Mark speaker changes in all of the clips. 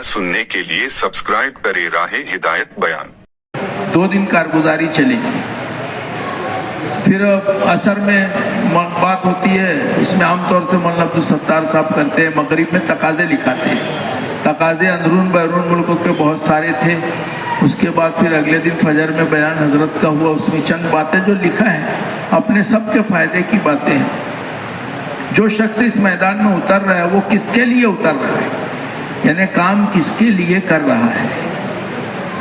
Speaker 1: سننے کے لیے سبسکرائب کریں راہ ہدایت بیان۔
Speaker 2: 2 دن کارگزاری چلے گی، پھر عصر میں بات ہوتی ہے، اس میں عام طور سے مولانا عبدالستار صاحب کرتے ہیں، مغرب میں تقاضے لکھاتے ہیں۔ تقاضے اندرون بیرون ملکوں کے بہت سارے تھے۔ اس کے بعد پھر اگلے دن فجر میں بیان حضرت کا ہوا، اس میں چند باتیں جو لکھا ہے اپنے سب کے فائدے کی باتیں ہیں۔ جو شخص اس میدان میں اتر رہا ہے وہ کس کے لیے اتر رہا ہے، یعنی کام کس کے لیے کر رہا ہے۔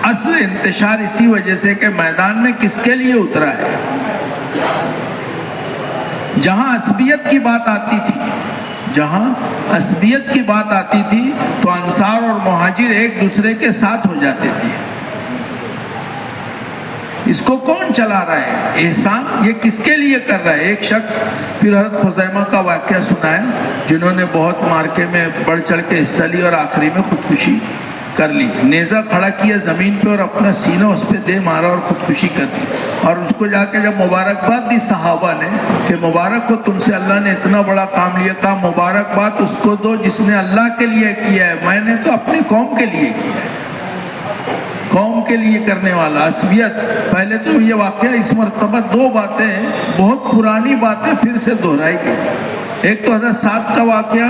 Speaker 2: اصل انتشار اسی وجہ سے کہ میدان میں کس کے لیے اترا ہے۔ جہاں عصبیت کی بات آتی تھی تو انصار اور مہاجر ایک دوسرے کے ساتھ ہو جاتے تھے۔ اس کو کون چلا رہا ہے، احسان یہ کس کے لیے کر رہا ہے۔ ایک شخص پھر حضرت خزیمہ کا واقعہ سنایا، جنہوں نے بہت مارکے میں بڑھ چڑھ کے حصہ لی اور آخری میں خودکشی کر لی۔ نیزہ کھڑا کیا زمین پہ اور اپنا سینہ اس پہ دے مارا اور خودکشی کر دی، اور اس کو جا کے جب مبارکباد دی صحابہ نے کہ مبارک ہو تم سے اللہ نے اتنا بڑا کام لیا، کہا مبارکباد اس کو دو جس نے اللہ کے لیے کیا ہے، میں نے تو اپنی قوم کے لیے کیا ہے۔ قوم کے لیے کرنے والا عصبیت۔ پہلے تو یہ واقعہ اس مرتبہ 2 باتیں ہیں، بہت پرانی باتیں پھر سے دہرائی گئی۔ ایک تو حضرت سعد کا واقعہ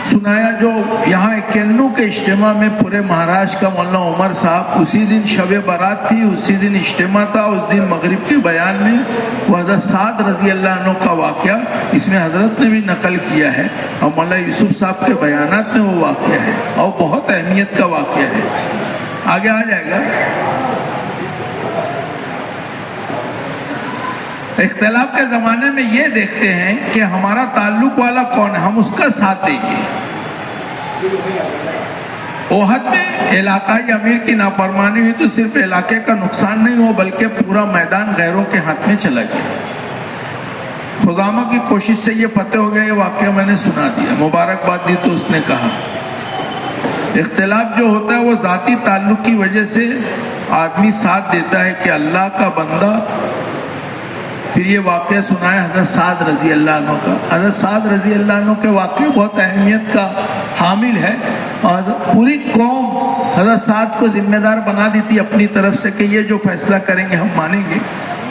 Speaker 2: سنایا، جو یہاں کینو کے اجتماع میں پورے مہاراشٹر کا مولانا عمر صاحب، اسی دن شب برات تھی، اسی دن اجتماع تھا، اس دن مغرب کے بیان میں وہ حضرت سعد رضی اللہ عنہ کا واقعہ اس میں حضرت نے بھی نقل کیا ہے، اور مولانا یوسف صاحب کے بیانات میں وہ واقعہ ہے، اور بہت اہمیت کا واقعہ ہے، آگے آ جائے گا۔ اختلاف کے زمانے میں یہ دیکھتے ہیں کہ ہمارا تعلق والا کون ہے، ہم اس کا ساتھ دیں گے۔ احد میں علاقائی امیر کی نافرمانی ہوئی تو صرف علاقے کا نقصان نہیں ہوا بلکہ پورا میدان غیروں کے ہاتھ میں چلا گیا۔ خزامہ کی کوشش سے یہ فتح ہو گیا، یہ واقعہ میں نے سنا دیا، مبارکباد دی تو اس نے کہا اختلاف جو ہوتا ہے وہ ذاتی تعلق کی وجہ سے آدمی ساتھ دیتا ہے کہ اللہ کا بندہ۔ پھر یہ واقعہ سنایا حضرت سعد رضی اللہ عنہ کا۔ حضرت سعد رضی اللہ عنہ کے واقعہ بہت اہمیت کا حامل ہے، اور پوری قوم حضرت سعد کو ذمہ دار بنا دی تھی اپنی طرف سے کہ یہ جو فیصلہ کریں گے ہم مانیں گے،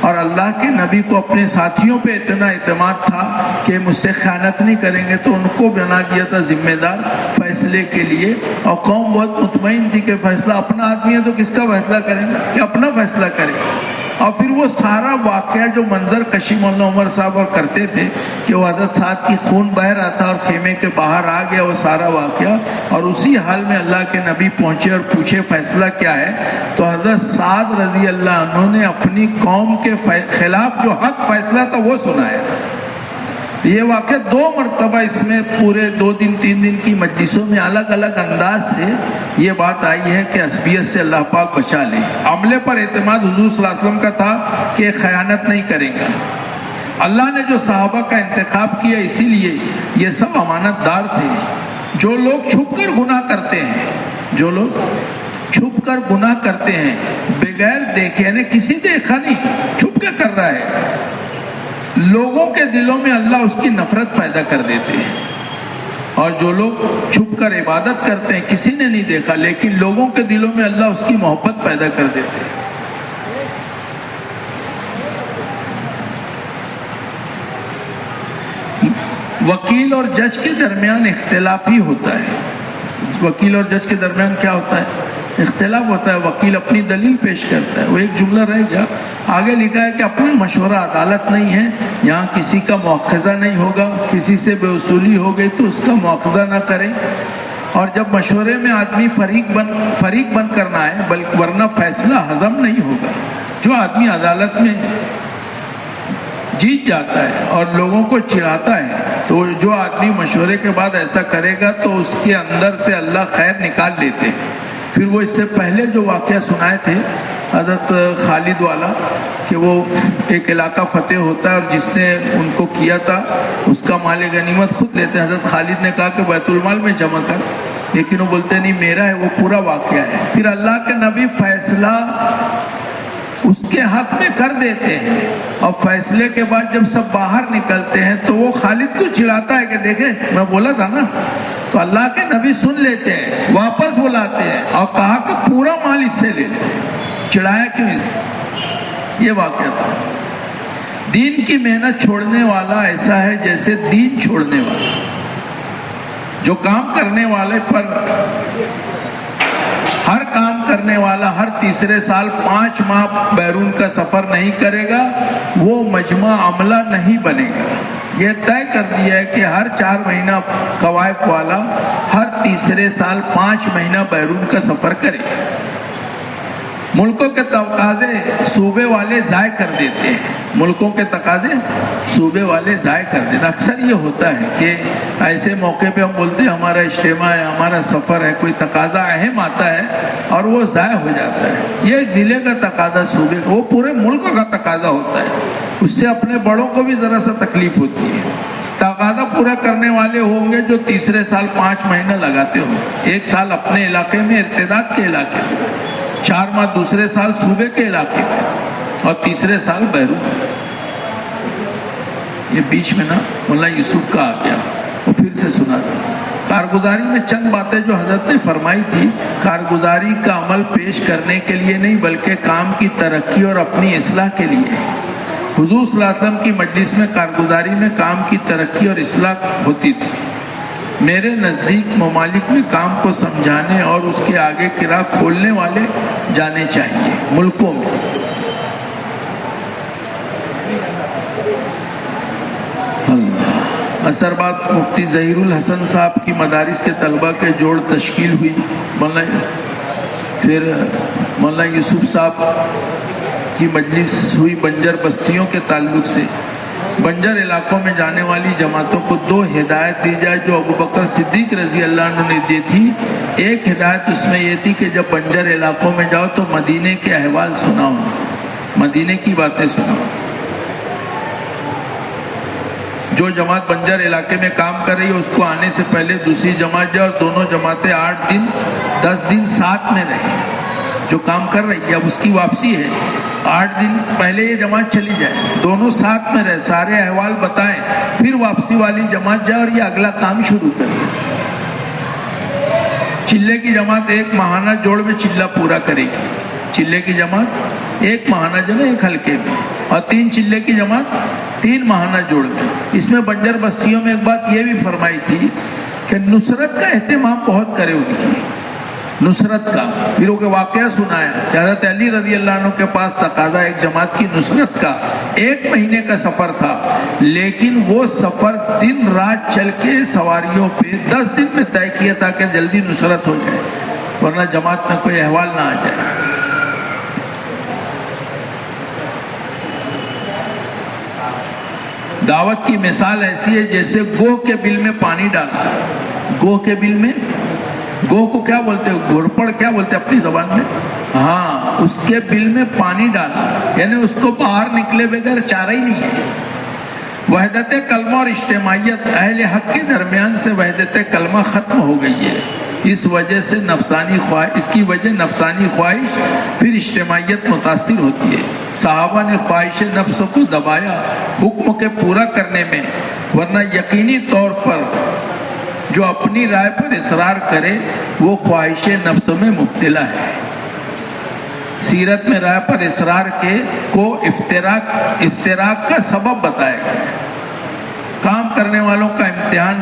Speaker 2: اور اللہ کے نبی کو اپنے ساتھیوں پہ اتنا اعتماد تھا کہ مجھ سے خیانت نہیں کریں گے، تو ان کو بنا دیا تھا ذمہ دار فیصلے کے لیے، اور قوم بہت مطمئن تھی کہ فیصلہ اپنا آدمی ہے تو کس کا فیصلہ کریں گا، کہ اپنا فیصلہ کریں گا۔ اور پھر وہ سارا واقعہ جو منظر کشی مولانا عمر صاحب اور کرتے تھے کہ وہ حضرت سعد کی خون بہ رہا تھا اور خیمے کے باہر آ گیا وہ سارا واقعہ، اور اسی حال میں اللہ کے نبی پہنچے اور پوچھے فیصلہ کیا ہے، تو حضرت سعد رضی اللہ عنہ نے اپنی قوم کے خلاف جو حق فیصلہ تھا وہ سنایا تھا۔ یہ واقعہ 2 مرتبہ اس میں پورے 2 دن 3 دن کی مجلسوں میں الگ الگ انداز سے یہ بات آئی ہے کہ عصبیت سے اللہ پاک بچا لے۔ عملے پر اعتماد حضور صلی اللہ علیہ وسلم کا تھا کہ خیانت نہیں کریں گے۔ اللہ نے جو صحابہ کا انتخاب کیا اسی لیے یہ سب امانت دار تھے۔ جو لوگ چھپ کر گناہ کرتے ہیں بغیر دیکھے، یعنی کسی دیکھا نہیں، چھپ کے کر رہا ہے، لوگوں کے دلوں میں اللہ اس کی نفرت پیدا کر دیتے ہیں۔ اور جو لوگ چھپ کر عبادت کرتے ہیں کسی نے نہیں دیکھا لیکن لوگوں کے دلوں میں اللہ اس کی محبت پیدا کر دیتے ہیں۔ وکیل اور جج کے درمیان اختلاف ہی ہوتا ہے۔ وکیل اور جج کے درمیان کیا ہوتا ہے؟ اختلاف ہوتا ہے۔ وکیل اپنی دلیل پیش کرتا ہے، وہ ایک جملہ رہ گیا، آگے لکھا ہے کہ اپنا مشورہ عدالت نہیں ہے، یہاں کسی کا مواخذہ نہیں ہوگا، کسی سے بے وصولی ہو گئی تو اس کا مواخذہ نہ کریں، اور جب مشورے میں آدمی فریق بن کر نہ آئے بلکہ ورنہ فیصلہ ہضم نہیں ہوگا۔ جو آدمی عدالت میں جیت جاتا ہے اور لوگوں کو چڑھاتا ہے، تو جو آدمی مشورے کے بعد ایسا کرے گا تو اس کے اندر سے اللہ خیر نکال لیتے ہیں۔ پھر وہ اس سے پہلے جو واقعہ سنائے تھے حضرت خالد والا کہ وہ ایک علاقہ فتح ہوتا ہے اور جس نے ان کو کیا تھا اس کا مال غنیمت خود لیتے ہیں۔ حضرت خالد نے کہا کہ بیت المال میں جمع کر، لیکن وہ بولتے نہیں میرا ہے، وہ پورا واقعہ ہے۔ پھر اللہ کے نبی فیصلہ اس کے حق میں کر دیتے ہیں، اور فیصلے کے بعد جب سب باہر نکلتے ہیں تو وہ خالد کو چڑھاتا ہے کہ دیکھیں میں بولا تھا نا، تو اللہ کے نبی سن لیتے ہیں، واپس بلاتے ہیں اور کہا کہ پورا مال اس سے لے لیں، چڑھایا کیوں اس کو؟ یہ واقعہ تھا۔ دین کی محنت چھوڑنے والا ایسا ہے جیسے دین چھوڑنے والا، جو کام کرنے والے پر ہر کام کرنے والا ہر تیسرے سال 5 ماہ بیرون کا سفر نہیں کرے گا، وہ مجمع عملہ نہیں بنے گا۔ یہ طے کر دیا ہے کہ ہر 4 مہینہ قوائف والا ہر تیسرے سال 5 مہینہ بیرون کا سفر کرے۔ ملکوں کے تقاضے صوبے والے ضائع کر دیتے ہیں، ملکوں کے تقاضے صوبے والے ضائع کر دیتے ہیں۔ اکثر یہ ہوتا ہے کہ ایسے موقع پہ ہم بولتے ہیں ہمارا اجتماع ہے، ہمارا سفر ہے، کوئی تقاضا اہم آتا ہے اور وہ ضائع ہو جاتا ہے۔ یہ ایک ضلع کا تقاضا صوبے کا، وہ پورے ملک کا تقاضا ہوتا ہے، اس سے اپنے بڑوں کو بھی ذرا سا تکلیف ہوتی ہے۔ تقاضا پورا کرنے والے ہوں گے جو تیسرے سال 5 مہینہ لگاتے ہوں، 1 سال اپنے علاقے میں ارتداد کے علاقے میں، 4 ماہ دوسرے سال صوبے کے علاقے میں، اور تیسرے سال بیرون۔ یہ بیچ میں نا مولانا یوسف کا آ گیا، وہ پھر سے سنا دیا۔ کارگزاری میں چند باتیں جو حضرت نے فرمائی تھی، کارگزاری کا عمل پیش کرنے کے لیے نہیں بلکہ کام کی ترقی اور اپنی اصلاح کے لیے۔ حضور صلی اللہ علیہ وسلم کی مجلس میں کارگزاری میں کام کی ترقی اور اصلاح ہوتی تھی۔ میرے نزدیک ممالک میں کام کو سمجھانے اور اس کے آگے کی راہ کھولنے والے جانے چاہیے۔ ملکوں میں اثر بعد مفتی ظہیر الحسن صاحب کی مدارس کے طلبہ کے جوڑ تشکیل ہوئی، پھر مولانا یوسف صاحب کی مجلس ہوئی بنجر بستیوں کے تعلق سے۔ بنجر علاقوں میں جانے والی جماعتوں کو 2 ہدایت دی جائے جو ابو بکر صدیق رضی اللہ عنہ نے دی تھی۔ ایک ہدایت اس میں یہ تھی کہ جب بنجر علاقوں میں جاؤ تو مدینے کے احوال سناؤ، مدینے کی باتیں سناؤ۔ جو جماعت بنجر علاقے میں کام کر رہی ہے اس کو آنے سے پہلے دوسری جماعت جائے اور دونوں جماعتیں 8 دن 10 دن ساتھ میں رہیں۔ جو کام کر رہی ہے اب اس کی واپسی ہے، 8 دن پہلے یہ جماعت چلی جائے، دونوں ساتھ میں رہے، سارے احوال بتائیں، پھر واپسی والی جماعت جائے اور یہ اگلا کام شروع کرے۔ چلے کی جماعت 1 ماہانہ جوڑ میں چلہ پورا کرے گی، چلے کی جماعت 1 ماہانہ جو نا 1 حلقے میں، اور 3 چلے کی جماعت 3 ماہانہ جوڑ میں۔ اس میں بنجر بستیوں میں ایک بات یہ بھی فرمائی تھی کہ نصرت کا اہتمام بہت کرے، ان کی نصرت کا۔ پھر وہ واقعہ سنایا کہ حضرت علی رضی اللہ عنہ کے پاس تقاضا ایک جماعت کی نصرت کا، 1 مہینے کا سفر تھا، لیکن وہ سفر دن رات چل کے سواریوں پہ 10 دن میں طے کیا تاکہ جلدی نصرت ہو جائے، ورنہ جماعت میں کوئی احوال نہ آ جائے۔ دعوت کی مثال ایسی ہے جیسے گوہ کے بل میں پانی ڈالنا۔ گوہ کے بل میں، گوہ کو کیا بولتے ہیں، گھورپڑ کیا بولتے ہیں اپنی زبان میں، ہاں، اس کے بل میں پانی ڈالنا، یعنی اس کو باہر نکلے بغیر چارہ ہی نہیں ہے۔ وحدت کلمہ اور اجتماعیت، اہل حق کے درمیان سے وحدت کلمہ ختم ہو گئی ہے، اس وجہ سے اس کی وجہ نفسانی خواہش، پھر اجتماعیت متاثر ہوتی ہے۔ صحابہ نے خواہش نفس کو دبایا حکم کے پورا کرنے میں، ورنہ یقینی طور پر جو اپنی رائے پر اصرار کرے وہ خواہش نفس میں مبتلا ہے۔ سیرت میں رائے پر اصرار کو افتراق کا سبب بتایا گیا ہے۔ کام کرنے والوں کا امتحان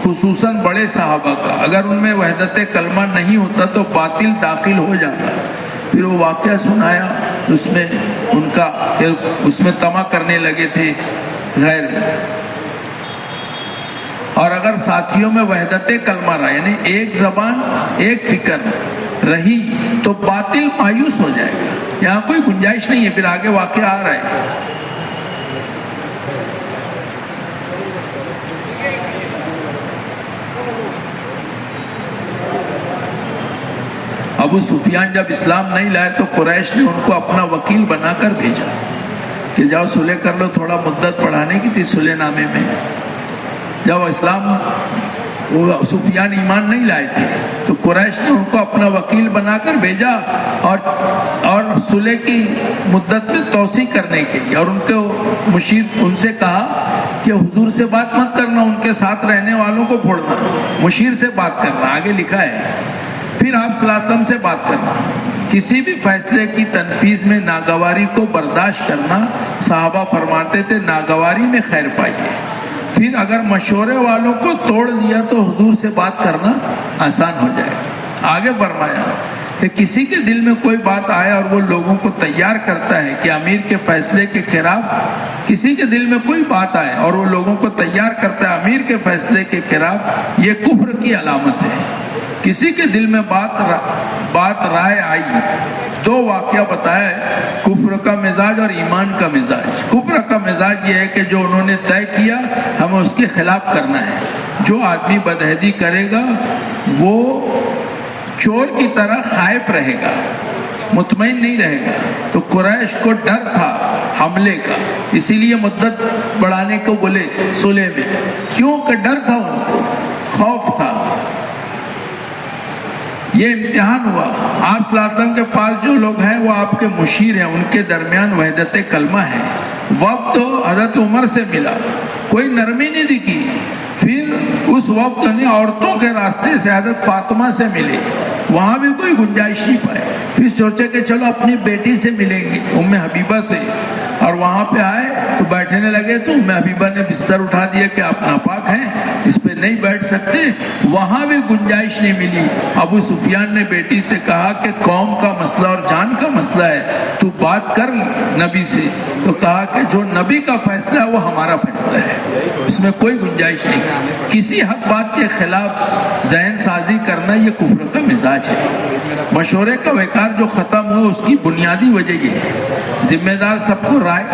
Speaker 2: خصوصاً بڑے صحابہ کا، اگر ان میں وحدت کلمہ نہیں ہوتا تو باطل داخل ہو جاتا۔ پھر وہ واقعہ سنایا اس میں ان کا، اس میں طمع کرنے لگے تھے غیر، اور اگر ساتھیوں میں وحدت کلمہ رہا، یعنی ایک زبان ایک فکر رہی تو باطل مایوس ہو جائے گا، یہاں کوئی گنجائش نہیں ہے۔ پھر آگے واقعہ آ رہا ہے۔ ابو سفیان جب اسلام نہیں لائے تو قریش نے ان کو اپنا وکیل بنا کر بھیجا کہ جاؤ صلح کر لو، تھوڑا مدت بڑھانے کی تھی صلح نامے میں۔ جب اسلام، وہ سفیان ایمان نہیں لائے تھے، تو قریش نے ان کو اپنا وکیل بنا کر بھیجا اور صلح کی مدت میں توسیع کرنے کے لیے، اور ان کے مشیر ان سے کہا کہ حضور سے بات مت کرنا، ان کے ساتھ رہنے والوں کو پھوڑنا، مشیر سے بات کرنا، آگے لکھا ہے۔ پھر آپ صلی اللہ علیہ وسلم سے بات کرنا، کسی بھی فیصلے کی تنفیذ میں ناگواری کو برداشت کرنا، صحابہ فرماتے تھے ناگواری میں خیر پائیے۔ پھر اگر مشورے والوں کو توڑ دیا تو حضور سے بات کرنا آسان ہو جائے گا۔ آگے فرمایا کہ کسی کے دل میں کوئی بات آئے اور وہ لوگوں کو تیار کرتا ہے کہ امیر کے فیصلے کے خلاف، کسی کے دل میں کوئی بات آئے اور وہ لوگوں کو تیار کرتا ہے امیر کے فیصلے کے خلاف، یہ کفر کی علامت ہے۔ کسی کے دل میں بات رائے آئی، دو واقعہ بتایا ہے، کفر کا مزاج اور ایمان کا مزاج۔ کفر کا مزاج یہ ہے کہ جو انہوں نے طے کیا ہمیں اس کے خلاف کرنا ہے۔ جو آدمی بدعہدی کرے گا وہ چور کی طرح خائف رہے گا، مطمئن نہیں رہے گا۔ تو قریش کو ڈر تھا حملے کا، اسی لیے مدت بڑھانے کو بولے صلح میں، کیوں کہ ڈر تھا، ان کو خوف تھا۔ یہ امتحان ہوا۔ آپ صلی اللہ علیہ وسلم کے پاس جو لوگ ہیں وہ آپ کے مشیر ہیں، ان کے درمیان وحدت کلمہ ہے۔ وقت تو حضرت عمر سے ملا، کوئی نرمی نہیں دکھی۔ پھر اس وقت نے عورتوں کے راستے سے حضرت فاطمہ سے ملے، وہاں بھی کوئی گنجائش نہیں پائے۔ پھر سوچے کہ چلو اپنی بیٹی سے ملیں گے، ام حبیبہ سے، اور وہاں پہ آئے تو بیٹھنے لگے تو ام حبیبہ نے بستر اٹھا دیا کہ آپ ناپاک ہیں، اس پہ نہیں بیٹھ سکتے۔ وہاں بھی گنجائش نہیں ملی۔ ابو سفیان نے بیٹی سے کہا کہ قوم کا مسئلہ اور جان کا مسئلہ ہے، تو بات کر نبی سے۔ تو کہا کہ جو نبی کا فیصلہ ہے وہ ہمارا فیصلہ ہے، اس میں کوئی گنجائش نہیں۔ کسی حق بات کے خلاف ذہن سازی کرنا یہ کفر کا مزاج ہے۔ مشورے کا وقار جو ختم ہوا اس کی بنیادی وجہ یہ ہے، ذمہ دار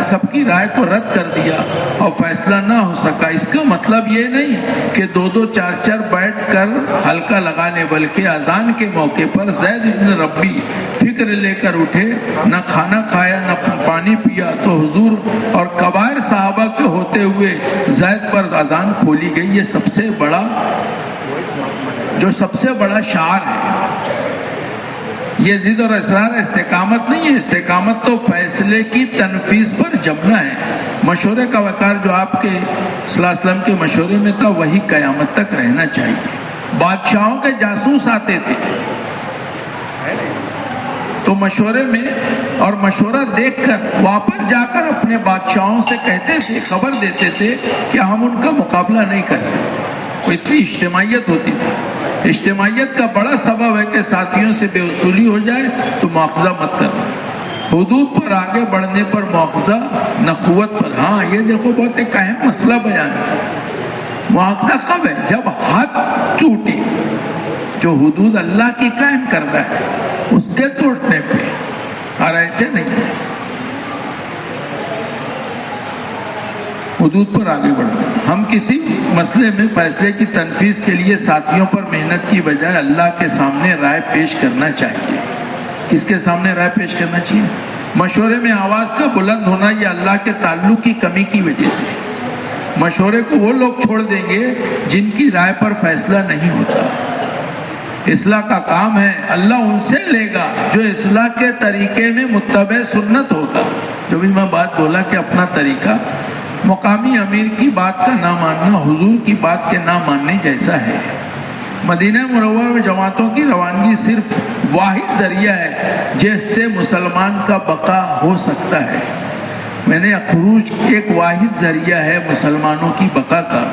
Speaker 2: سب کی رائے کو رد کر دیا اور فیصلہ نہ ہو سکا۔ اس کا مطلب یہ نہیں کہ دو چار بیٹھ کر حلقہ لگانے، بلکہ اذان کے موقع پر زید بن ربی فکر لے کر اٹھے، نہ کھانا کھایا نہ پانی پیا، تو حضور اور کبائر صحابہ کے ہوتے ہوئے زید پر اذان کھولی گئی۔ یہ سب سے بڑا شعار ہے۔ یہ ضد اور اصرار استقامت نہیں ہے، استقامت تو فیصلے کی تنفیذ پر جمنا ہے۔ مشورے کا وقار جو آپ کے صلی اللہ علیہ وسلم کے مشورے میں تھا وہی قیامت تک رہنا چاہیے۔ بادشاہوں کے جاسوس آتے تھے تو مشورے میں اور مشورہ دیکھ کر واپس جا کر اپنے بادشاہوں سے کہتے تھے، خبر دیتے تھے کہ ہم ان کا مقابلہ نہیں کر سکتے۔ وہ اتنی اجتماعیت ہوتی تھی۔ اجتماعیت کا بڑا سبب ہے کہ ساتھیوں سے بے اصولی ہو جائے تو مواخذہ مت کرنا۔ حدود پر آگے بڑھنے پر مواخذہ، نخوت پر۔ ہاں یہ دیکھو بہت ایک اہم مسئلہ بیان کیا۔ مواخذہ کب ہے؟ جب حد ٹوٹی، جو حدود اللہ کی قائم کرتا ہے اس کے توڑنے پہ، اور ایسے نہیں حدود پر آگے بڑھنا۔ ہم کسی مسئلے میں فیصلے کی تنفیذ کے لیے ساتھیوں پر محنت کی بجائے اللہ کے سامنے رائے پیش کرنا چاہیے۔ کس کے سامنے رائے پیش کرنا چاہیے؟ مشورے میں آواز کا بلند ہونا یہ اللہ کے تعلق کی کمی کی وجہ سے۔ مشورے کو وہ لوگ چھوڑ دیں گے جن کی رائے پر فیصلہ نہیں ہوتا۔ اصلاح کا کام ہے، اللہ ان سے لے گا جو اصلاح کے طریقے میں متبع سنت ہوگا۔ جو بھی میں بات بولا کہ اپنا طریقہ، مقامی امیر کی بات کا نہ ماننا حضور کی بات کے نہ ماننے جیسا ہے۔ مدینہ منورہ میں جماعتوں کی روانگی صرف واحد ذریعہ ہے جس سے مسلمان کا بقا ہو سکتا ہے۔ میں نے خروج ایک واحد ذریعہ ہے مسلمانوں کی بقا کا۔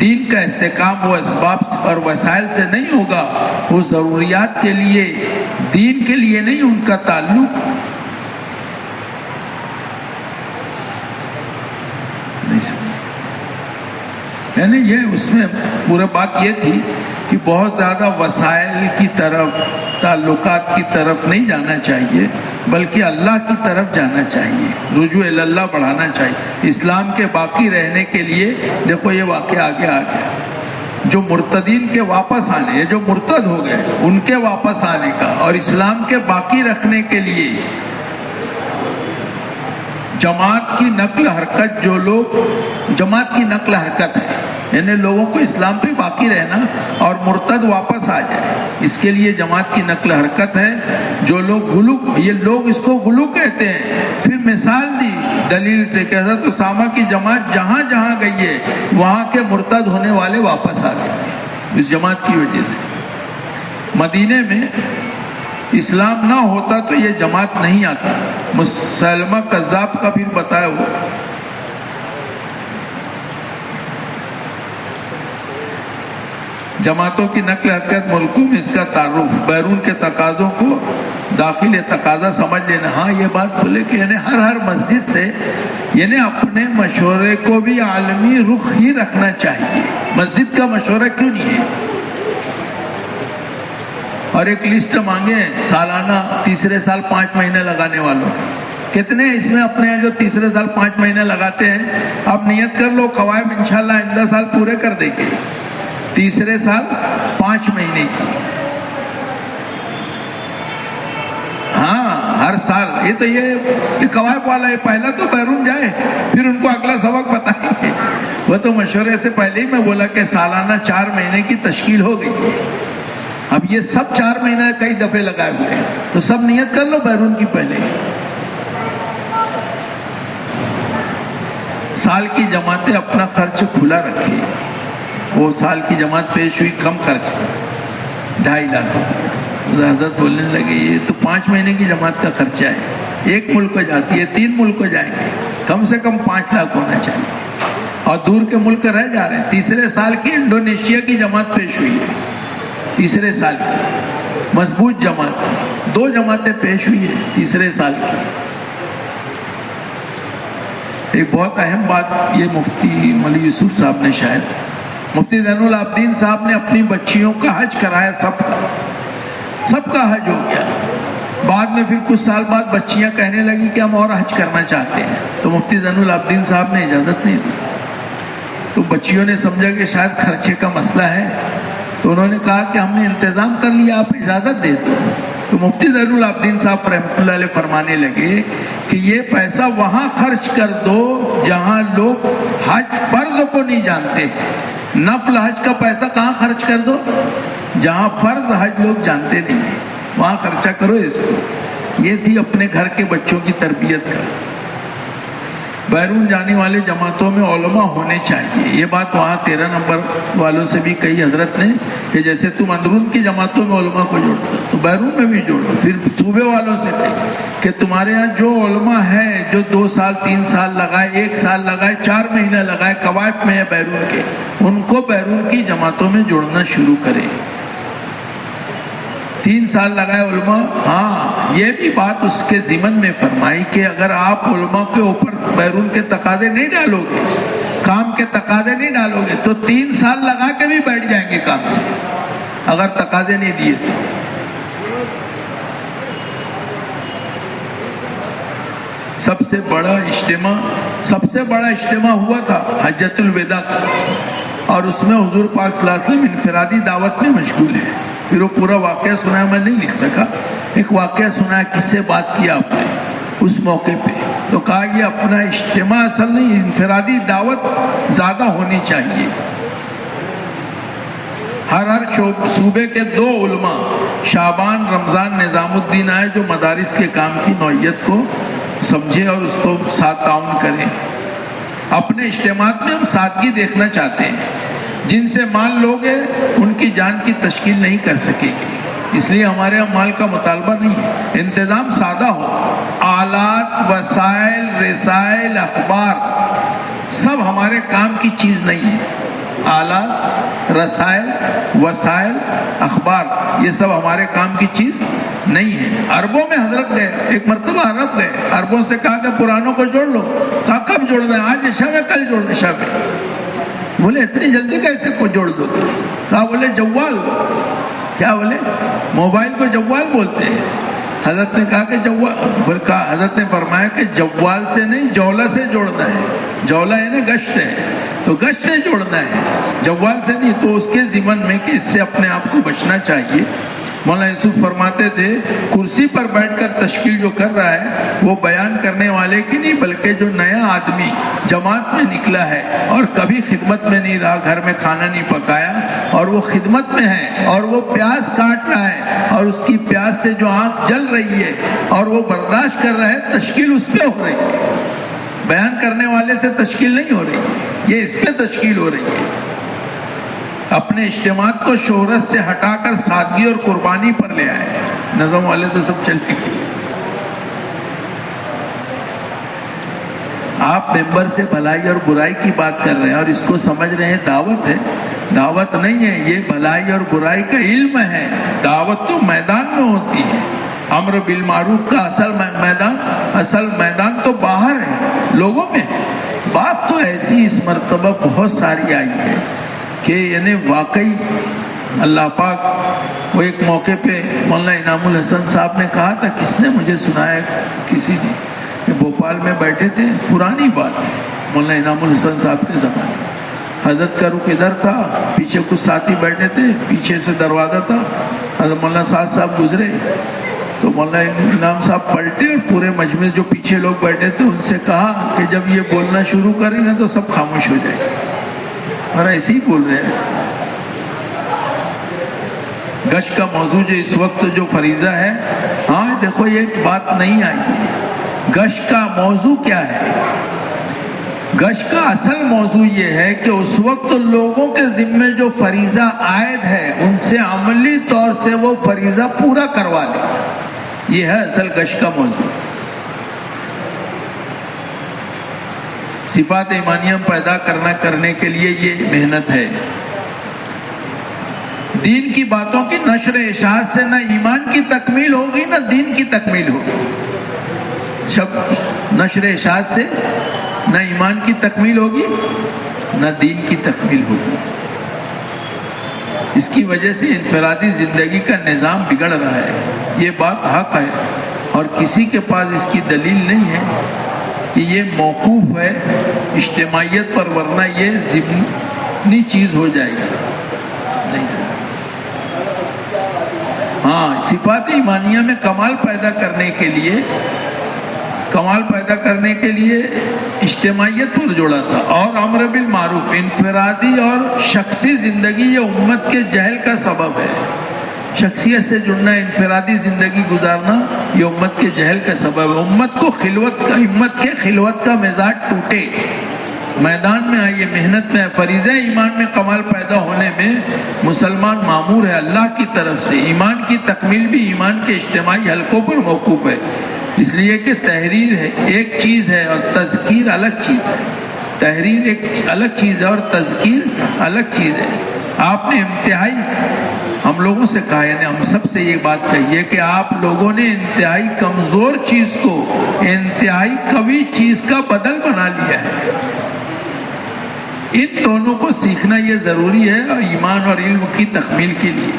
Speaker 2: دین کا استحکام وہ اسباب اور وسائل سے نہیں ہوگا، وہ ضروریات کے لیے، دین کے لیے نہیں ان کا تعلق یعنی یہ اس میں پورا بات یہ تھی کہ بہت زیادہ وسائل کی طرف، تعلقات کی طرف نہیں جانا چاہیے، بلکہ اللہ کی طرف جانا چاہیے، رجوع اللہ بڑھانا چاہیے۔ اسلام کے باقی رہنے کے لیے دیکھو یہ واقعہ آگے آ گیا، جو مرتدین کے واپس آنے، جو مرتد ہو گئے ان کے واپس آنے کا، اور اسلام کے باقی رکھنے کے لیے جماعت کی نقل حرکت، جو لوگ جماعت کی نقل حرکت ہے، یعنی لوگوں کو اسلام پہ باقی رہنا اور مرتد واپس آ جائے، اس کے لیے جماعت کی نقل حرکت ہے۔ جو لوگ غلو، یہ لوگ اس کو غلو کہتے ہیں۔ پھر مثال دی دلیل سے کہ حضرت اسامہ کی جماعت جہاں جہاں گئی ہے وہاں کے مرتد ہونے والے واپس آ گئے تھے اس جماعت کی وجہ سے۔ مدینے میں اسلام نہ ہوتا تو یہ جماعت نہیں آتی۔ مسلمہ کذاب کا پھر بتایا ہوا جماعتوں کی نقل حرکت ملکوں میں اس کا تعارف، بیرون کے تقاضوں کو داخل تقاضا سمجھ لینا۔ ہاں یہ بات بولے کہ یعنی ہر مسجد سے یعنی اپنے مشورے کو بھی عالمی رخ ہی رکھنا چاہیے۔ مسجد کا مشورہ کیوں نہیں ہے؟ اور ایک لسٹ مانگے سالانہ تیسرے سال 5 مہینے لگانے والوں، کتنے اس میں اپنے ہیں جو تیسرے سال 5 مہینے لگاتے ہیں؟ آپ نیت کر لو، قوائم انشاءاللہ آئندہ سال پورے کر دیں گے۔ تیسرے سال 5 مہینے کی، ہاں ہر سال۔ یہ قوائف والا ہے، پہلا تو بیرون جائے پھر ان کو اگلا سبق بتائیں گے۔ وہ تو مشورے سے پہلے ہی میں بولا کہ سالانہ 4 مہینے کی تشکیل ہو گئی ہے۔ اب یہ سب 4 مہینے کئی دفعے لگائے ہوئے ہیں، تو سب نیت کر لو بیرون کی پہلے۔ سال کی جماعتیں اپنا خرچ کھلا رکھیں۔ وہ سال کی جماعت پیش ہوئی کم خرچ 2.5 لاکھ روپئے۔ حضرت بولنے لگے یہ تو 5 مہینے کی جماعت کا خرچہ ہے، 1 ملک کو جاتی ہے، 3 ملک کو جائیں گے، کم سے کم 5 لاکھ ہونا چاہیے، اور دور کے ملک رہ جا رہے ہیں۔ تیسرے سال کی انڈونیشیا کی جماعت پیش ہوئی ہے، تیسرے سال کی مضبوط جماعت کی، 2 جماعتیں پیش ہوئی ہیں تیسرے سال کی۔ ایک بہت اہم بات یہ مفتی مولوی یوسف صاحب نے، شاید مفتی زین العابدین صاحب نے اپنی بچیوں کا حج کرایا، سب کا حج ہو گیا۔ بعد میں پھر کچھ سال بعد بچیاں کہنے لگی کہ ہم اور حج کرنا چاہتے ہیں، تو مفتی زین العابدین صاحب نے اجازت نہیں دی۔ تو بچیوں نے سمجھا کہ شاید خرچے کا مسئلہ ہے، تو انہوں نے کہا کہ ہم نے انتظام کر لیا، آپ اجازت دے دو۔ تو مفتی زین العابدین صاحب رحمۃ اللہ علیہ فرمانے لگے کہ یہ پیسہ وہاں خرچ کر دو جہاں لوگ حج فرض کو نہیں جانتے۔ نفل حج کا پیسہ کہاں خرچ کر دو؟ جہاں فرض حج لوگ جانتے نہیں ہیں، وہاں خرچہ کرو اس کو۔ یہ تھی اپنے گھر کے بچوں کی تربیت کا۔ بیرون جانے والے جماعتوں میں علماء ہونے چاہیے، یہ بات وہاں 13 نمبر والوں سے بھی کہی حضرت نے کہ جیسے تم اندرون کی جماعتوں میں علماء کو جوڑتے تو بیرون میں بھی جوڑو۔ پھر صوبے والوں سے کہی کہ تمہارے ہاں جو علماء ہیں جو 2 سال 3 سال لگائے، 1 سال لگائے، 4 مہینے لگائے، قوائف میں ہے بیرون کے، ان کو بیرون کی جماعتوں میں جوڑنا شروع کرے۔ 3 سال لگائے علماء، ہاں یہ بھی بات اس کے ضمن میں فرمائی کہ اگر آپ علماء کے اوپر بیرون کے تقاضے نہیں ڈالو گے، کام کے تقاضے نہیں ڈالو گے، تو 3 سال لگا کے بھی بیٹھ جائیں گے کام سے، اگر تقاضے نہیں دیے تو۔ سب سے بڑا اجتماع ہوا تھا حجۃ الوداع کا، اور اس میں حضور پاک صلی اللہ علیہ وسلم انفرادی دعوت میں مشغول ہے۔ پھر وہ پورا واقعہ سنا میں نہیں لکھ سکا، ایک واقعہ سنا کس سے بات کیا آپ نے اس موقع پہ، تو کہا یہ اپنا اجتماع اصل نہیں، انفرادی دعوت زیادہ ہونی چاہیے۔ ہر صوبے کے 2 علماء شعبان رمضان نظام الدین آئے جو مدارس کے کام کی نوعیت کو سمجھے اور اس کو ساتھ تعاون کریں۔ اپنے اجتماعات میں ہم سادگی دیکھنا چاہتے ہیں، جن سے مال لوگے ان کی جان کی تشکیل نہیں کر سکے گی، اس لیے ہمارے یہاں مال کا مطالبہ نہیں ہے۔ انتظام سادہ ہو، آلات، وسائل، رسائل، اخبار سب ہمارے کام کی چیز نہیں ہے۔ آلات، رسائل، وسائل، اخبار یہ سب ہمارے کام کی چیز نہیں ہے۔ عربوں میں حضرت گئے، ایک مرتبہ عرب گئے، عربوں سے کہا کہ پرانوں کو جوڑ لو، کہا کب جوڑنا ہے؟ آج عشاء میں، کل جوڑ عشاء میں۔ بولے اتنی جلدی کیسے کو جوڑ دو گے؟ کہا بولے جوال، کیا بولے؟ موبائل کو جوال بولتے ہیں۔ حضرت نے کہا کہ جوال، کہا حضرت نے فرمایا کہ جوال سے نہیں جولا سے جوڑنا ہے، جولا ہے نا گشت ہے، تو گشت سے جوڑنا ہے، جوال سے نہیں۔ تو اس کے ضمن میں کہ اس سے اپنے آپ کو بچنا چاہیے۔ مولانا یوسف فرماتے تھے کرسی پر بیٹھ کر تشکیل جو کر رہا ہے وہ بیان کرنے والے کی نہیں بلکہ جو نیا آدمی جماعت میں نکلا ہے اور کبھی خدمت میں نہیں رہا، گھر میں کھانا نہیں پکایا اور وہ خدمت میں ہے اور وہ پیاس کاٹ رہا ہے اور اس کی پیاس سے جو آنکھ جل رہی ہے اور وہ برداشت کر رہا ہے، تشکیل اس پہ ہو رہی ہے، بیان کرنے والے سے تشکیل نہیں ہو رہی ہے، یہ اس پہ تشکیل ہو رہی ہے۔ اپنے اجتماعات کو شہرت سے ہٹا کر سادگی اور قربانی پر لے آئے، نظم والے تو سب چلے گئے۔ آپ ممبر سے بھلائی اور برائی کی بات کر رہے ہیں اور اس کو سمجھ رہے ہیں دعوت ہے، دعوت نہیں ہے، یہ بھلائی اور برائی کا علم ہے، دعوت تو میدان میں ہوتی ہے۔ امر بالمعروف کا اصل میدان تو باہر ہے، لوگوں میں ہے۔ بات تو ایسی اس مرتبہ بہت ساری آئی ہے کہ یعنی واقعی اللہ پاک، وہ ایک موقع پہ مولانا انعام الحسن صاحب نے کہا تھا، کس نے مجھے سنایا، کسی نے، کہ بھوپال میں بیٹھے تھے، پرانی بات ہے، مولانا انعام الحسن صاحب کے زمانے میں، حضرت کا رخ ادھر تھا، پیچھے کچھ ساتھی بیٹھے تھے، پیچھے سے دروازہ تھا، حضرت مولانا صاحب گزرے تو مولانا انعام صاحب پلٹے اور پورے مجمع جو پیچھے لوگ بیٹھے تھے ان سے کہا کہ جب یہ بولنا شروع کریں گے تو سب خاموش ہو جائے گا، اور ایسے ہی بول رہے ہیں۔ گشت کا موضوع جو اس وقت جو فریضہ ہے، ہاں دیکھو یہ ایک بات نہیں آئی ہے، گشت کا موضوع کیا ہے؟ گشت کا اصل موضوع یہ ہے کہ اس وقت لوگوں کے ذمے جو فریضہ عائد ہے ان سے عملی طور سے وہ فریضہ پورا کروا لیں، یہ ہے اصل گشت کا موضوع۔ صفات ایمانیہ پیدا کرنے کے لیے یہ محنت ہے۔ دین کی باتوں کی نشر اشاعت سے نہ ایمان کی تکمیل ہوگی نہ دین کی تکمیل ہوگی، نشر اشاعت سے نہ ایمان کی تکمیل ہوگی نہ دین کی تکمیل ہوگی۔ اس کی وجہ سے انفرادی زندگی کا نظام بگڑ رہا ہے، یہ بات حق ہے اور کسی کے پاس اس کی دلیل نہیں ہے کہ یہ موقوف ہے اجتماعیت پر، ورنہ یہ ضمنی چیز ہو جائے گی، نہیں سر۔ ہاں، صفات ایمانیہ میں کمال پیدا کرنے کے لیے اجتماعیت پر جوڑا تھا، اور امر بالمعروف، انفرادی اور شخصی زندگی یہ امت کے جہل کا سبب ہے۔ شخصیت سے جڑنا، انفرادی زندگی گزارنا یہ امت کے جہل کا سبب ہے۔ امت کے خلوت کا مزاج ٹوٹے، میدان میں آئیے، محنت میں، فریضہ ایمان میں کمال پیدا ہونے میں مسلمان مامور ہے اللہ کی طرف سے۔ ایمان کی تکمیل بھی ایمان کے اجتماعی حلقوں پر موقوف ہے، اس لیے کہ تحریر ہے ایک چیز ہے اور تذکیر الگ چیز ہے، تحریر ایک الگ چیز ہے اور تذکیر الگ چیز ہے۔ آپ نے انتہائی ہم لوگوں سے کہا، یعنی ہم سب سے یہ بات کہی ہے کہ آپ لوگوں نے انتہائی کمزور چیز کو انتہائی قوی چیز کا بدل بنا لیا ہے۔ ان دونوں کو سیکھنا یہ ضروری ہے اور ایمان اور علم کی تکمیل کے لیے۔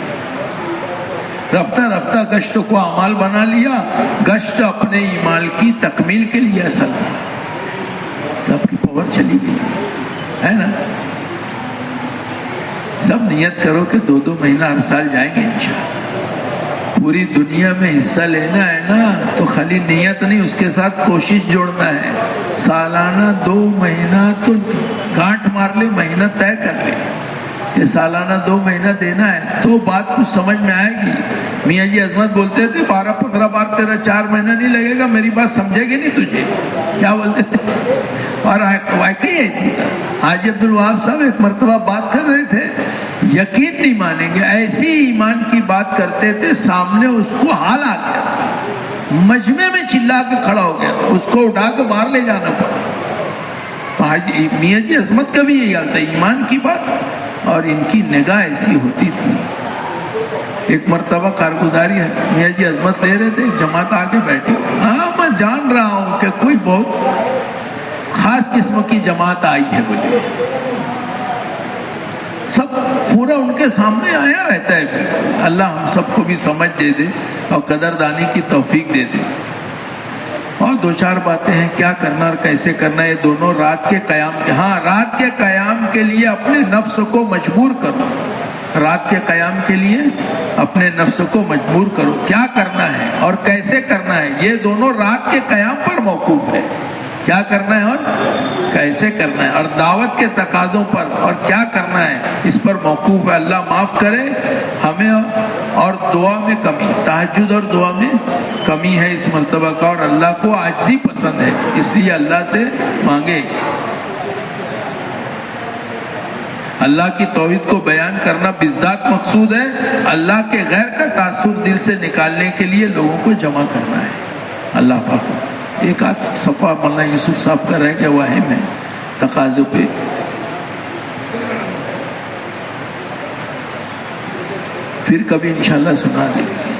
Speaker 2: رفتہ رفتہ گشت کو اعمال بنا لیا، گشت اپنے ایمان کی تکمیل کے لیے اصل تھا۔ سب کی پاور چلی گئی ہے نا؟ سب نیت کرو کہ 2 مہینہ ہر سال جائیں گے انشاءاللہ۔ پوری دنیا میں حصہ لینا ہے نا تو خالی نیت نہیں، اس کے ساتھ کوشش جوڑنا ہے۔ سالانہ 2 مہینہ تو گانٹ مار لے، مہینہ طے کر لے کہ سالانہ 2 مہینہ دینا ہے تو بات کچھ سمجھ میں آئے گی۔ میاں جی عظمت بولتے تھے 12-15 بار تیرا 4 مہینہ نہیں لگے گا، میری بات سمجھے گی نہیں تجھے، کیا بولتے تھے؟ اور واقعی ایسی تھا۔ حاجی عبدالوہاب صاحب ایک مرتبہ بات کر رہے تھے، یقین نہیں مانیں گے، ایسی ایمان کی بات کرتے تھے، سامنے اس کو حال آ گیا تھا، مجمع میں چلا کے کھڑا ہو گیا تھا، اس کو اٹھا کے باہر لے جانا پڑا۔ تو حاجی میاں جی عظمت کا بھی یہی حال تھا، ایمان کی بات، اور ان کی نگاہ ایسی ہوتی تھی۔ ایک مرتبہ کارگزاری ہے، میاں جی عظمت لے رہے تھے، ایک جماعت آگے بیٹھی، ہاں میں جان رہا ہوں کہ کوئی بہت خاص قسم کی جماعت آئی ہے بولے، سب پورا ان کے سامنے آیا رہتا ہے۔ اللہ ہم سب کو بھی سمجھ دے دے اور قدردانی کی توفیق دے دے۔ اور 2-4 باتیں ہیں، کیا کرنا اور کیسے کرنا، یہ دونوں رات کے قیام کے، ہاں رات کے قیام کے لیے اپنے نفس کو مجبور کرو، رات کے قیام کے لیے اپنے نفس کو مجبور کرو. کیا کرنا ہے اور کیسے کرنا ہے یہ دونوں رات کے قیام پر موقوف ہے. کیا کرنا ہے اور کیسے کرنا ہے، اور دعوت کے تقاضوں پر اور کیا کرنا ہے اس پر موقوف ہے. اللہ معاف کرے ہمیں. اور دعا میں کمی، تہجد اور دعا میں کمی ہے اس مرتبہ کا، اور اللہ کو عاجزی پسند ہے، اس لیے اللہ سے مانگے. اللہ کی توحید کو بیان کرنا بالذات مقصود ہے. اللہ کے غیر کا تاثر دل سے نکالنے کے لیے لوگوں کو جمع کرنا ہے. اللہ پاک ایک آدھ صفحہ مولانا یوسف صاحب کا رہ گیا، وہ اہم ہے تقاضوں پہ. پھر کبھی انشاءاللہ سنا دیں گے.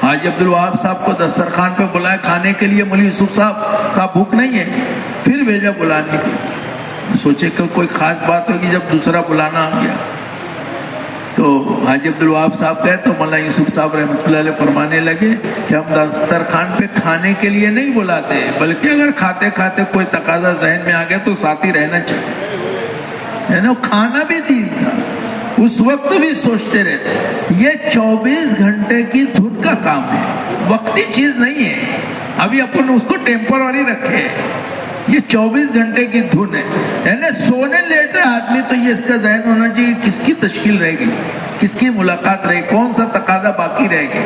Speaker 2: حاجی عبدالوہاب صاحب کو دسترخوان پہ بلائے کھانے کے لیے، مولانا یوسف صاحب کا بھوک نہیں ہے، پھر بھیجا بلانے کے لیے. سوچے کہ کوئی خاص بات ہوگی، جب دوسرا بلانا آ گیا تو حاجی عبدالوہاب صاحب گئے تو مولانا یوسف صاحب رحمۃ اللہ علیہ فرمانے لگے کہ ہم دسترخوان پہ کھانے کے لیے نہیں بلاتے، بلکہ اگر کھاتے کھاتے کوئی تقاضا ذہن میں آ گیا تو ساتھ ہی رہنا چاہیے. یعنی کھانا بھی دین تھا، اس وقت بھی سوچتے رہتے. یہ 24 گھنٹے کی دھن کا کام ہے، وقتی چیز نہیں ہے. ابھی اپن اس کو ٹیمپرری رکھے، یہ 24 گھنٹے کی دھن ہے. یعنی سونے لیٹ رہے آدمی تو یہ اس کا ذہن ہونا چاہیے کس کی تشکیل رہے گی، کس کی ملاقات رہے گی، کون سا تقاضا باقی رہے گا.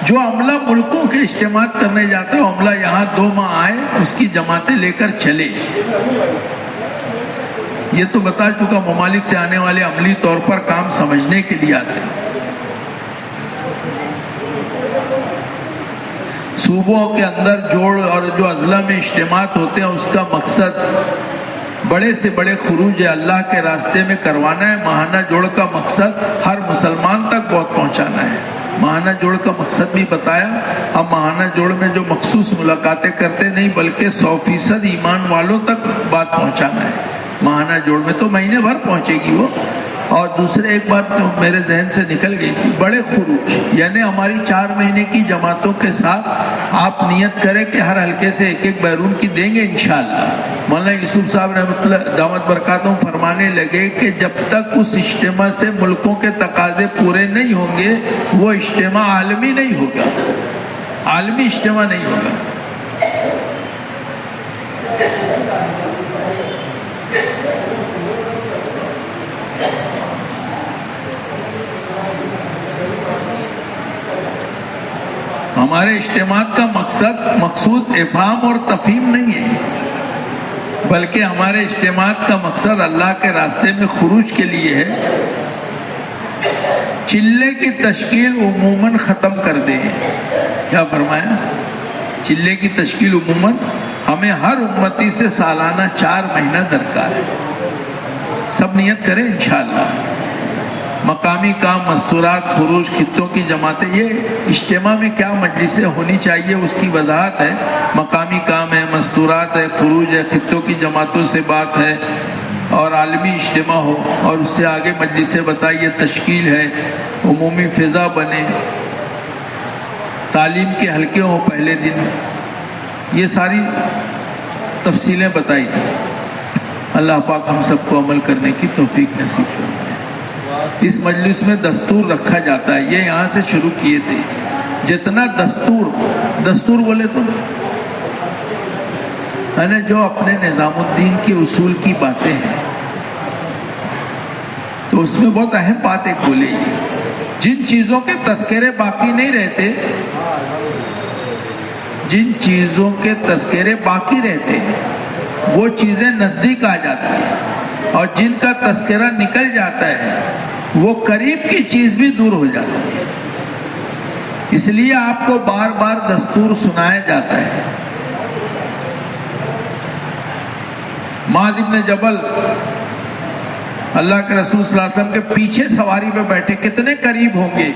Speaker 2: جو عملہ ملکوں کے اجتماعات کرنے جاتے ہیں، عملہ یہاں 2 ماہ آئے، اس کی جماعتیں لے کر چلے. یہ تو بتا چکا ممالک سے آنے والے عملی طور پر کام سمجھنے کے لیے آتے ہیں. صوبوں کے اندر جوڑ اور جو اضلاع میں اجتماعات ہوتے ہیں، اس کا مقصد بڑے سے بڑے خروج اللہ کے راستے میں کروانا ہے. ماہانہ جوڑ کا مقصد ہر مسلمان تک بہت پہنچانا ہے. ماہانہ جوڑ کا مقصد بھی بتایا. اب ماہانہ جوڑ میں جو مخصوص ملاقاتیں کرتے نہیں، بلکہ 100% ایمان والوں تک بات پہنچانا ہے. ماہانہ جوڑ میں تو مہینے بھر پہنچے گی وہ. اور دوسرے ایک بات میرے ذہن سے نکل گئی تھی، بڑے خروج، یعنی ہماری 4 مہینے کی جماعتوں کے ساتھ آپ نیت کریں کہ ہر حلقے سے ایک بیرون کی دیں گے انشاءاللہ. مولانا یوسف صاحب رحمۃ اللہ دعوت برکاتوں فرمانے لگے کہ جب تک اس اجتماع سے ملکوں کے تقاضے پورے نہیں ہوں گے، وہ اجتماع عالمی نہیں ہوگا، عالمی اجتماع نہیں ہوگا. ہمارے اجتماعات کا مقصود افہام اور تفہیم نہیں ہے، بلکہ ہمارے اجتماعات کا مقصد اللہ کے راستے میں خروج کے لیے ہے. چلے کی تشکیل عموماً ختم کر دیں. کیا فرمایا؟ چلے کی تشکیل عموماً ہمیں ہر امتی سے سالانہ 4 مہینہ درکار ہے. سب نیت کریں انشاءاللہ. مقامی کام، مستورات، خروج، خطوں کی جماعتیں، یہ اجتماع میں کیا مجلسیں ہونی چاہیے اس کی وضاحت ہے. مقامی کام ہے، مستورات ہے، خروج ہے، خطوں کی جماعتوں سے بات ہے، اور عالمی اجتماع ہو، اور اس سے آگے مجلسیں بتائیے، تشکیل ہے، عمومی فضا بنے، تعلیم کے حلقے ہوں پہلے دن. یہ ساری تفصیلیں بتائی تھی. اللہ پاک ہم سب کو عمل کرنے کی توفیق نصیب فرمائے. اس مجلس میں دستور رکھا جاتا ہے، یہ یہاں سے شروع کیے تھے. جتنا دستور بولے تو یعنی جو اپنے نظام الدین کے اصول کی باتیں ہیں، تو اس میں بہت اہم بات ایک بولے، جن چیزوں کے تذکرے باقی نہیں رہتے، جن چیزوں کے تذکرے باقی رہتے ہیں وہ چیزیں نزدیک آ جاتی ہیں، اور جن کا تذکرہ نکل جاتا ہے وہ قریب کی چیز بھی دور ہو جاتی ہے. اس لیے آپ کو بار بار دستور سنایا جاتا ہے. معاذ ابن جبل اللہ کے رسول صلی اللہ علیہ وسلم کے پیچھے سواری پہ بیٹھے، کتنے قریب ہوں گے.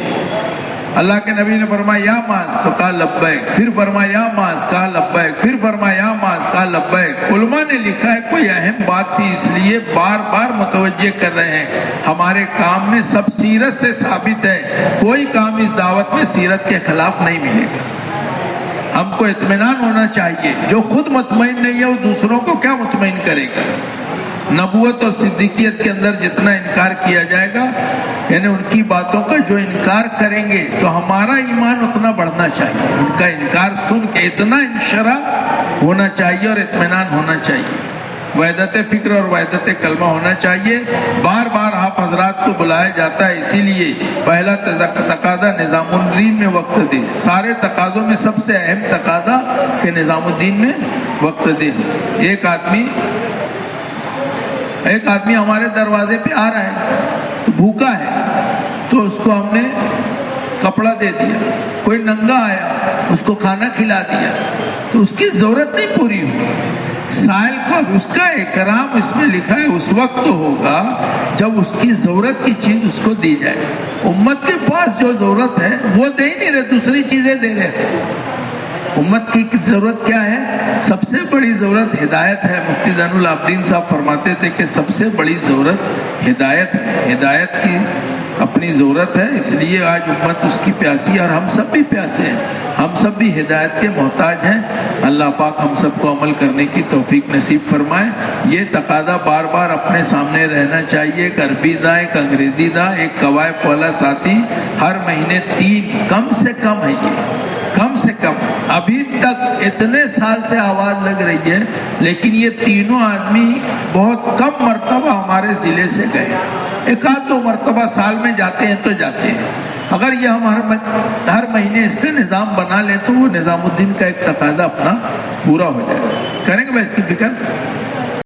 Speaker 2: اللہ کے نبی نے فرمایا یا معاذ، تو کہا لبیک. پھر فرمایا یا معاذ، کہا لبیک. پھر فرمایا یا معاذ، کہا لبیک. علماء نے لکھا ہے کوئی اہم بات تھی، اس لیے بار بار متوجہ کر رہے ہیں. ہمارے کام میں سب سیرت سے ثابت ہے، کوئی کام اس دعوت میں سیرت کے خلاف نہیں ملے گا. ہم کو اطمینان ہونا چاہیے. جو خود مطمئن نہیں ہے وہ دوسروں کو کیا مطمئن کرے گا؟ نبوت اور صدیقیت کے اندر جتنا انکار کیا جائے گا، یعنی ان کی باتوں کا جو انکار کریں گے تو ہمارا ایمان اتنا بڑھنا چاہیے. ان کا انکار سن کے اتنا انشراح ہونا چاہیے اور اطمینان ہونا چاہیے. وحدت فکر اور وحدت کلمہ ہونا چاہیے. بار بار آپ حضرات کو بلایا جاتا ہے، اسی لیے پہلا تقاضا نظام الدین میں وقت دے. سارے تقاضوں میں سب سے اہم تقاضا کہ نظام الدین میں وقت دے. ایک آدمی ہمارے دروازے پہ آ رہا ہے تو بھوکا ہے، تو اس کو ہم نے کپڑا دے دیا. کوئی ننگا آیا اس کو کھانا کھلا دیا، تو اس کی ضرورت نہیں پوری ہوئی. سائل کا اس کا اکرام اس میں لکھا ہے اس وقت ہوگا جب اس کی ضرورت کی چیز اس کو دی جائے. امت کے پاس جو ضرورت ہے وہ دے ہی نہیں رہے، دوسری چیزیں دے رہے. امت کی ضرورت کیا ہے؟ سب سے بڑی ضرورت ہدایت ہے. مفتی زین العابدین صاحب فرماتے تھے کہ سب سے بڑی ضرورت ہدایت ہے. ہدایت کی اپنی ضرورت ہے، اس لیے آج امت اس کی پیاسی ہے، اور ہم سب بھی پیاسے ہیں. ہم سب بھی ہدایت کے محتاج ہیں. اللہ پاک ہم سب کو عمل کرنے کی توفیق نصیب فرمائے. یہ تقاضا بار بار اپنے سامنے رہنا چاہیے. ایک عربی دا، ایک انگریزی دا، ایک قوائف والا ساتھی. ہر مہینے 3 کم سے کم ہے. یہ کم سے کم ابھی تک اتنے سال سے آواز لگ رہی ہے، لیکن یہ تینوں آدمی بہت کم مرتبہ ہمارے ضلع سے گئے. 1-2 مرتبہ سال میں جاتے ہیں تو جاتے ہیں. اگر یہ ہم ہر مہینے اس کا نظام بنا لیں تو وہ نظام الدین کا ایک تقاضا اپنا پورا ہو جائے گا. کریں گے بھائی اس کی فکر؟